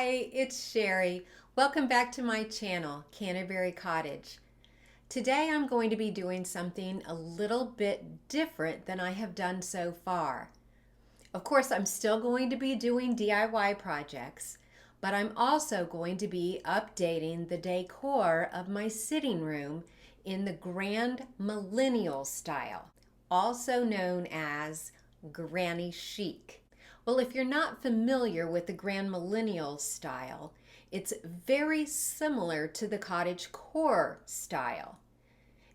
Hi, it's Sherry. Welcome back to my channel, Canterbury Cottage. Today I'm going to be doing something a little bit different than I have done so far. Of course, I'm still going to be doing DIY projects, but I'm also going to be updating the decor of my sitting room in the grand millennial style, also known as granny chic. Well, if you're not familiar with the grand millennial style, it's very similar to the cottagecore style.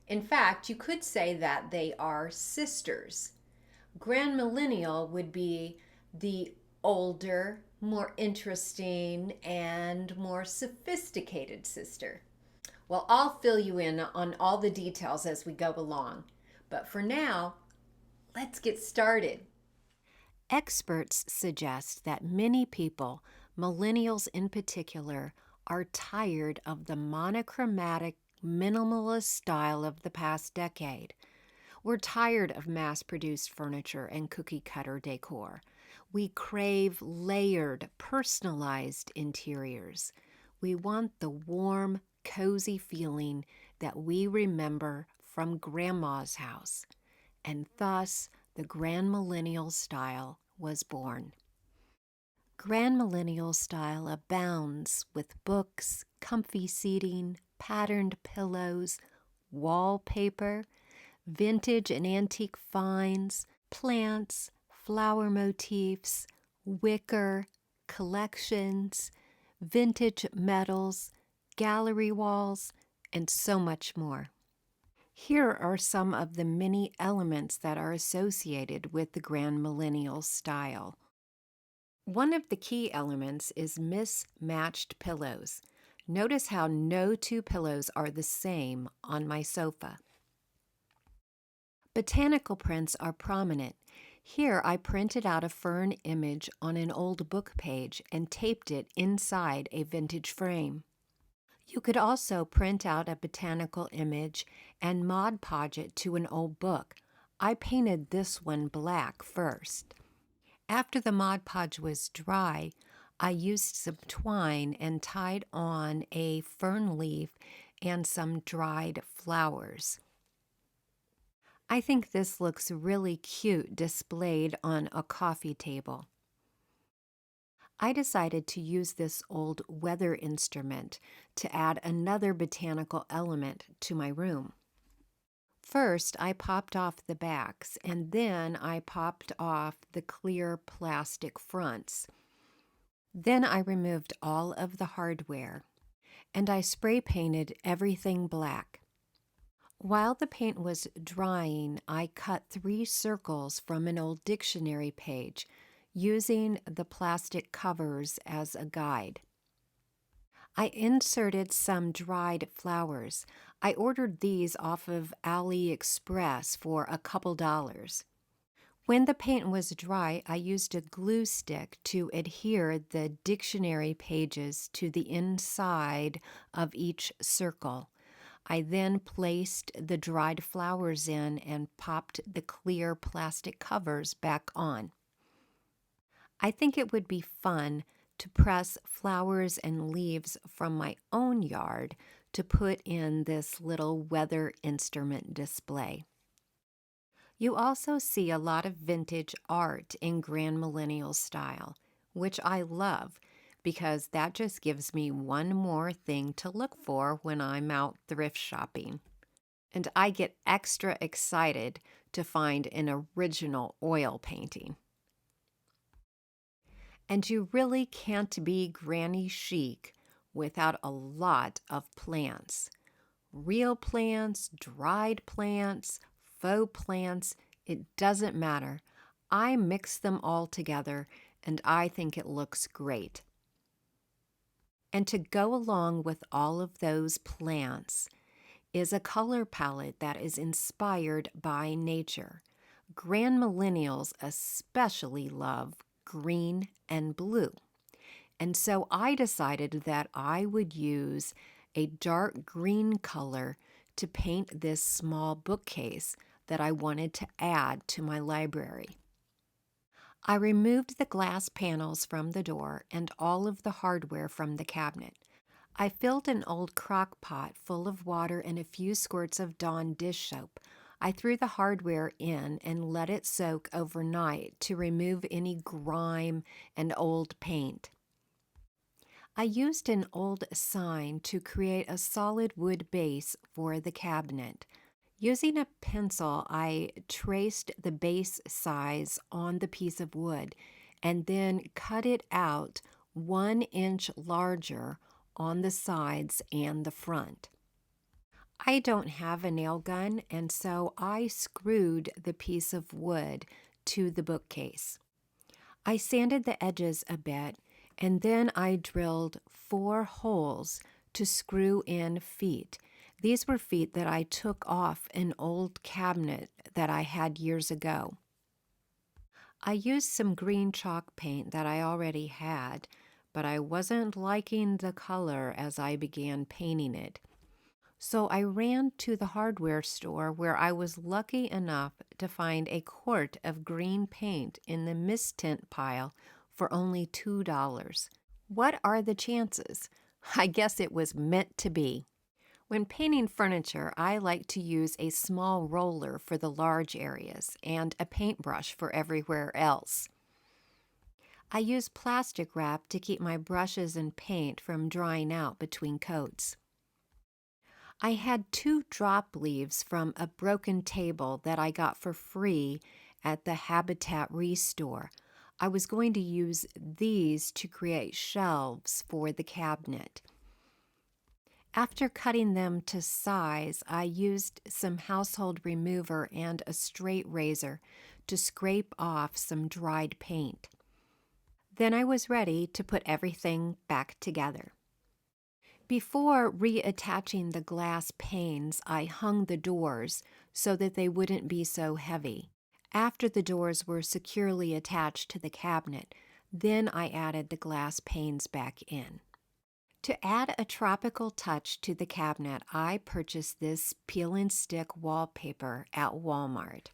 In fact, you could say that they are sisters. Grand millennial would be the older, more interesting, and more sophisticated sister. Well, I'll fill you in on all the details as we go along. But for now, let's get started. Experts suggest that many people, millennials in particular, are tired of the monochromatic, minimalist style of the past decade. We're tired of mass-produced furniture and cookie-cutter decor. We crave layered, personalized interiors. We want the warm, cozy feeling that we remember from Grandma's house. And thus, the Grand Millennial style was born. Grand Millennial style abounds with books, comfy seating, patterned pillows, wallpaper, vintage and antique finds, plants, flower motifs, wicker, collections, vintage metals, gallery walls, and so much more. Here are some of the many elements that are associated with the Grand Millennial style. One of the key elements is mismatched pillows. Notice how no two pillows are the same on my sofa. Botanical prints are prominent. Here I printed out a fern image on an old book page and taped it inside a vintage frame. You could also print out a botanical image and Mod Podge it to an old book. I painted this one black first. After the Mod Podge was dry, I used some twine and tied on a fern leaf and some dried flowers. I think this looks really cute displayed on a coffee table. I decided to use this old weather instrument to add another botanical element to my room. First, I popped off the backs, and then I popped off the clear plastic fronts. Then I removed all of the hardware, and I spray painted everything black. While the paint was drying, I cut 3 circles from an old dictionary page, using the plastic covers as a guide. I inserted some dried flowers. I ordered these off of AliExpress for a couple dollars. When the paint was dry, I used a glue stick to adhere the dictionary pages to the inside of each circle. I then placed the dried flowers in and popped the clear plastic covers back on. I think it would be fun to press flowers and leaves from my own yard to put in this little weather instrument display. You also see a lot of vintage art in Grand Millennial style, which I love because that just gives me one more thing to look for when I'm out thrift shopping. And I get extra excited to find an original oil painting. And you really can't be granny chic without a lot of plants. Real plants, dried plants, faux plants, it doesn't matter. I mix them all together and I think it looks great. And to go along with all of those plants is a color palette that is inspired by nature. Grand Millennials especially love green and blue. And so I decided that I would use a dark green color to paint this small bookcase that I wanted to add to my library. I removed the glass panels from the door and all of the hardware from the cabinet. I filled an old crock pot full of water and a few squirts of Dawn dish soap. I threw the hardware in and let it soak overnight to remove any grime and old paint. I used an old sign to create a solid wood base for the cabinet. Using a pencil, I traced the base size on the piece of wood and then cut it out 1 inch larger on the sides and the front. I don't have a nail gun, and so I screwed the piece of wood to the bookcase. I sanded the edges a bit, and then I drilled 4 holes to screw in feet. These were feet that I took off an old cabinet that I had years ago. I used some green chalk paint that I already had, but I wasn't liking the color as I began painting it. So I ran to the hardware store where I was lucky enough to find a quart of green paint in the mist tint pile for only $2. What are the chances? I guess it was meant to be. When painting furniture, I like to use a small roller for the large areas and a paintbrush for everywhere else. I use plastic wrap to keep my brushes and paint from drying out between coats. I had 2 drop leaves from a broken table that I got for free at the Habitat Restore. I was going to use these to create shelves for the cabinet. After cutting them to size, I used some household remover and a straight razor to scrape off some dried paint. Then I was ready to put everything back together. Before reattaching the glass panes, I hung the doors so that they wouldn't be so heavy. After the doors were securely attached to the cabinet, then I added the glass panes back in. To add a tropical touch to the cabinet, I purchased this peel and stick wallpaper at Walmart.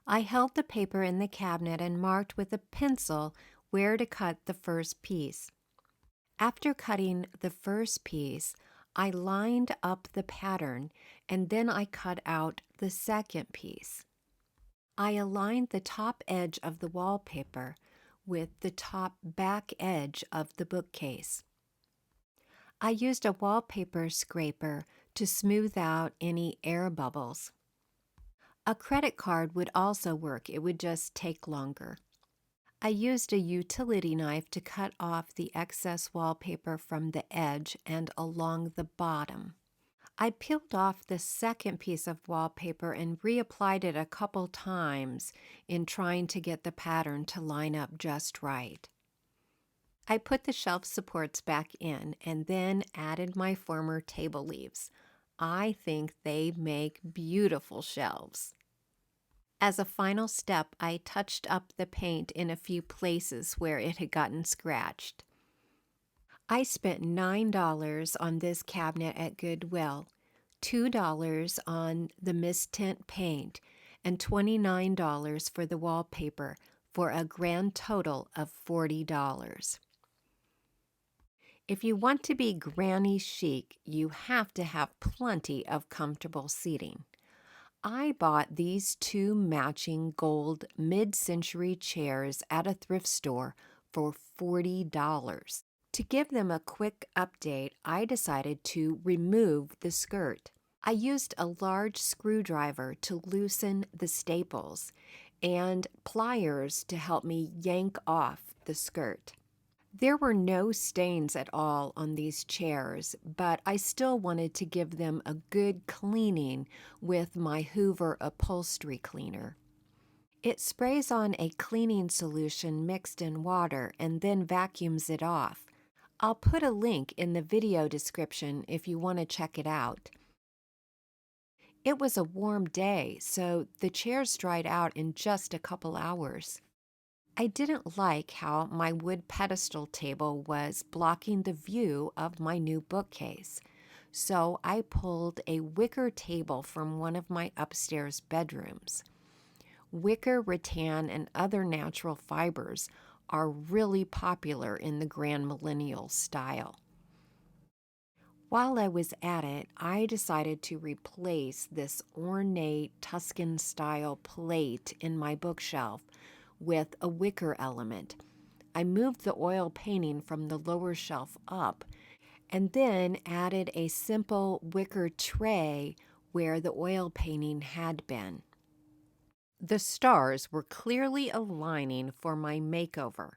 I held the paper in the cabinet and marked with a pencil where to cut the first piece. After cutting the first piece, I lined up the pattern and then I cut out the second piece. I aligned the top edge of the wallpaper with the top back edge of the bookcase. I used a wallpaper scraper to smooth out any air bubbles. A credit card would also work, it would just take longer. I used a utility knife to cut off the excess wallpaper from the edge and along the bottom. I peeled off the second piece of wallpaper and reapplied it a couple times in trying to get the pattern to line up just right. I put the shelf supports back in and then added my former table leaves. I think they make beautiful shelves. As a final step, I touched up the paint in a few places where it had gotten scratched. I spent $9 on this cabinet at Goodwill, $2 on the mist tint paint, and $29 for the wallpaper, for a grand total of $40. If you want to be granny chic, you have to have plenty of comfortable seating. I bought these 2 matching gold mid-century chairs at a thrift store for $40. To give them a quick update, I decided to remove the skirt. I used a large screwdriver to loosen the staples and pliers to help me yank off the skirt. There were no stains at all on these chairs, but I still wanted to give them a good cleaning with my Hoover upholstery cleaner. It sprays on a cleaning solution mixed in water and then vacuums it off. I'll put a link in the video description if you want to check it out. It was a warm day, so the chairs dried out in just a couple hours. I didn't like how my wood pedestal table was blocking the view of my new bookcase, so I pulled a wicker table from one of my upstairs bedrooms. Wicker, rattan, and other natural fibers are really popular in the Grand Millennial style. While I was at it, I decided to replace this ornate Tuscan-style plate in my bookshelf with a wicker element. I moved the oil painting from the lower shelf up and then added a simple wicker tray where the oil painting had been. The stars were clearly aligning for my makeover.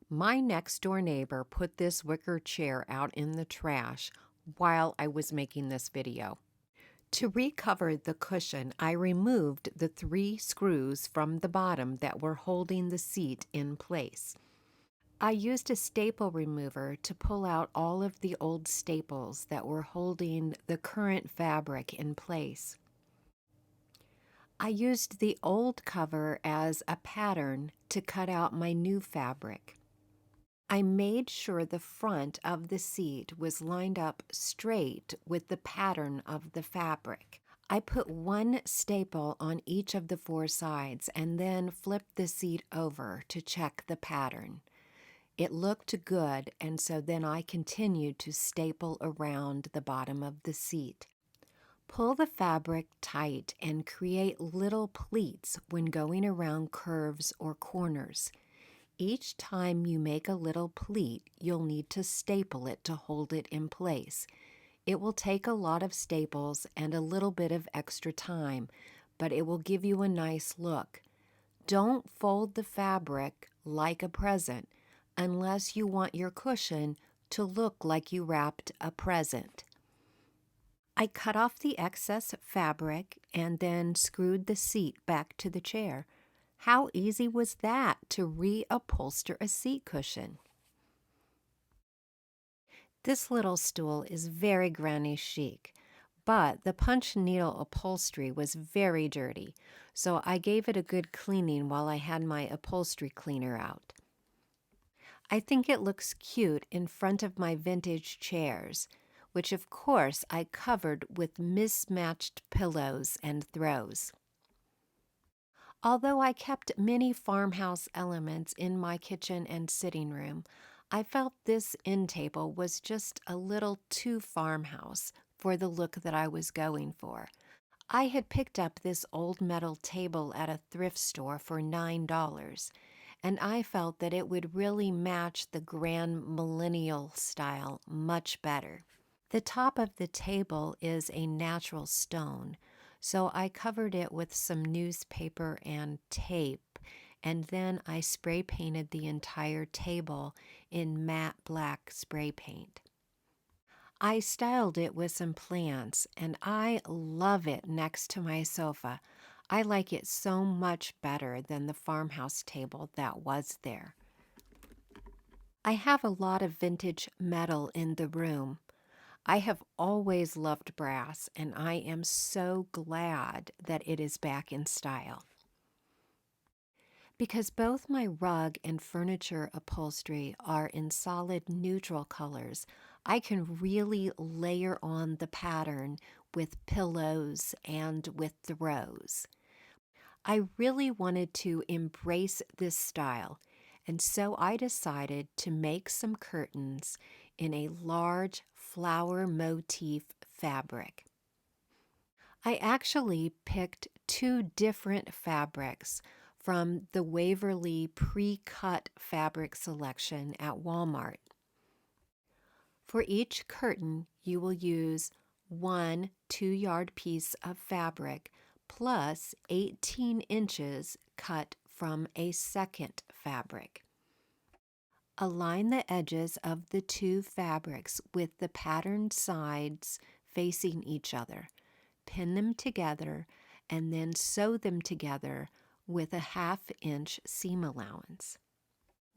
My next-door neighbor put this wicker chair out in the trash while I was making this video. To recover the cushion, I removed the 3 screws from the bottom that were holding the seat in place. I used a staple remover to pull out all of the old staples that were holding the current fabric in place. I used the old cover as a pattern to cut out my new fabric. I made sure the front of the seat was lined up straight with the pattern of the fabric. I put 1 staple on each of the 4 sides and then flipped the seat over to check the pattern. It looked good, and so then I continued to staple around the bottom of the seat. Pull the fabric tight and create little pleats when going around curves or corners. Each time you make a little pleat, you'll need to staple it to hold it in place. It will take a lot of staples and a little bit of extra time, but it will give you a nice look. Don't fold the fabric like a present unless you want your cushion to look like you wrapped a present. I cut off the excess fabric and then screwed the seat back to the chair. How easy was that to reupholster a seat cushion? This little stool is very granny chic, but the punch needle upholstery was very dirty, so I gave it a good cleaning while I had my upholstery cleaner out. I think it looks cute in front of my vintage chairs, which of course I covered with mismatched pillows and throws. Although I kept many farmhouse elements in my kitchen and sitting room, I felt this end table was just a little too farmhouse for the look that I was going for. I had picked up this old metal table at a thrift store for $9, and I felt that it would really match the Grand Millennial style much better. The top of the table is a natural stone, so I covered it with some newspaper and tape, and then I spray painted the entire table in matte black spray paint. I styled it with some plants, and I love it next to my sofa. I like it so much better than the farmhouse table that was there. I have a lot of vintage metal in the room. I have always loved brass, and I am so glad that it is back in style. Because both my rug and furniture upholstery are in solid neutral colors, I can really layer on the pattern with pillows and with throws. I really wanted to embrace this style, and so I decided to make some curtains in a large flower motif fabric. I actually picked 2 different fabrics from the Waverly precut fabric selection at Walmart. For each curtain, you will use 1 2-yard piece of fabric plus 18 inches cut from a second fabric. Align the edges of the 2 fabrics with the patterned sides facing each other. Pin them together and then sew them together with a 1/2 inch seam allowance.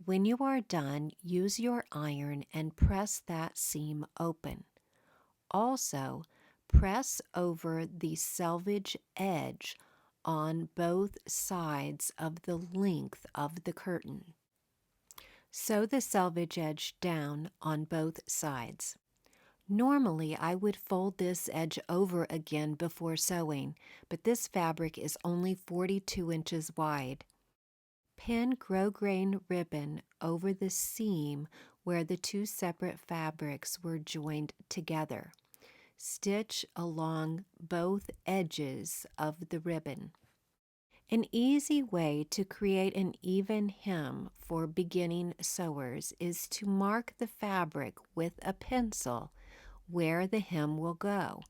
When you are done, use your iron and press that seam open. Also, press over the selvage edge on both sides of the length of the curtain. Sew the selvage edge down on both sides. Normally, I would fold this edge over again before sewing, but this fabric is only 42 inches wide. Pin grosgrain ribbon over the seam where the two separate fabrics were joined together. Stitch along both edges of the ribbon. An easy way to create an even hem for beginning sewers is to mark the fabric with a pencil where the hem will go.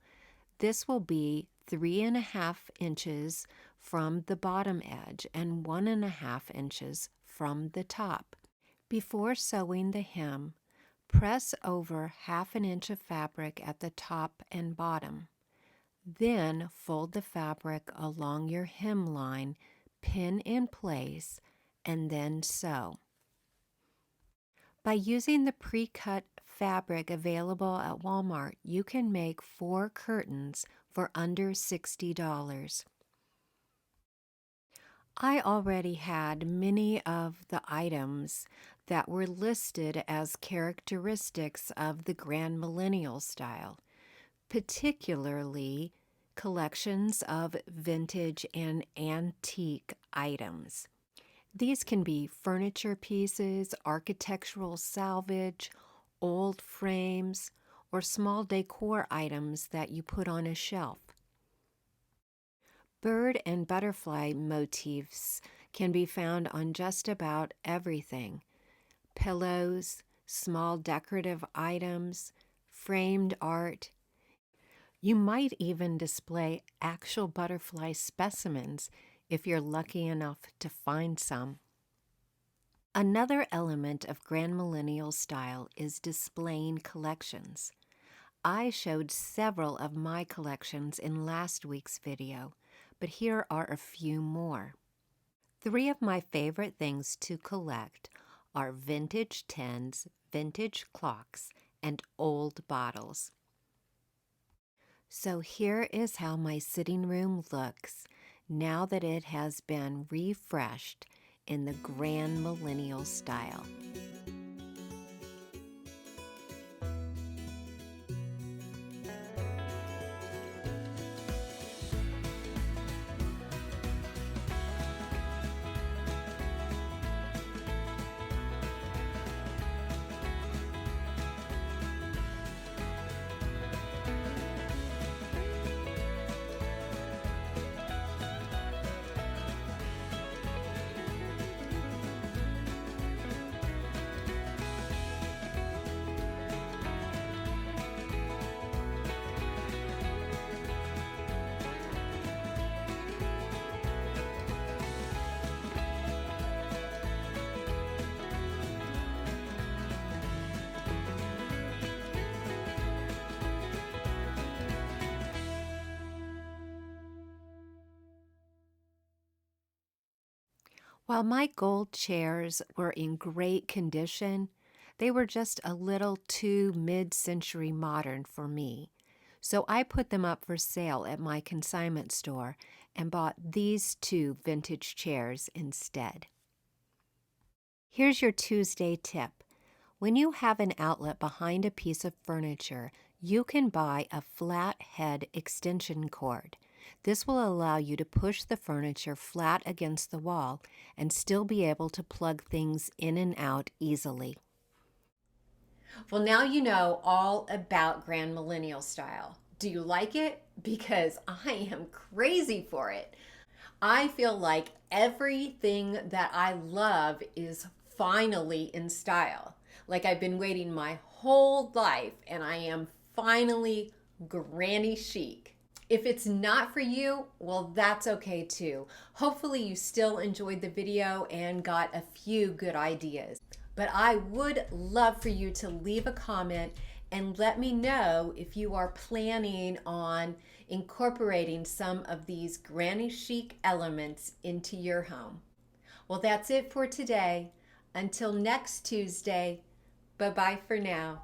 This will be 3.5 inches from the bottom edge and 1.5 inches from the top. Before sewing the hem, press over 1/2 inch of fabric at the top and bottom. Then fold the fabric along your hemline, pin in place, and then sew. By using the pre-cut fabric available at Walmart, you can make 4 curtains for under $60. I already had many of the items that were listed as characteristics of the Grand Millennial style, particularly collections of vintage and antique items. These can be furniture pieces, architectural salvage, old frames, or small decor items that you put on a shelf. Bird and butterfly motifs can be found on just about everything. Pillows, small decorative items, framed art. You might even display actual butterfly specimens if you're lucky enough to find some. Another element of Grand Millennial style is displaying collections. I showed several of my collections in last week's video, but here are a few more. 3 of my favorite things to collect are vintage tins, vintage clocks, and old bottles. So here is how my sitting room looks now that it has been refreshed in the Grand Millennial style. While my gold chairs were in great condition, they were just a little too mid-century modern for me. So I put them up for sale at my consignment store and bought these 2 vintage chairs instead. Here's your Tuesday tip. When you have an outlet behind a piece of furniture, you can buy a flat head extension cord. This will allow you to push the furniture flat against the wall and still be able to plug things in and out easily. Well, now you know all about Grand Millennial style. Do you like it? Because I am crazy for it. I feel like everything that I love is finally in style. Like I've been waiting my whole life and I am finally granny chic. If it's not for you, well, that's okay too. Hopefully you still enjoyed the video and got a few good ideas. But I would love for you to leave a comment and let me know if you are planning on incorporating some of these granny chic elements into your home. Well, that's it for today. Until next Tuesday, bye-bye for now.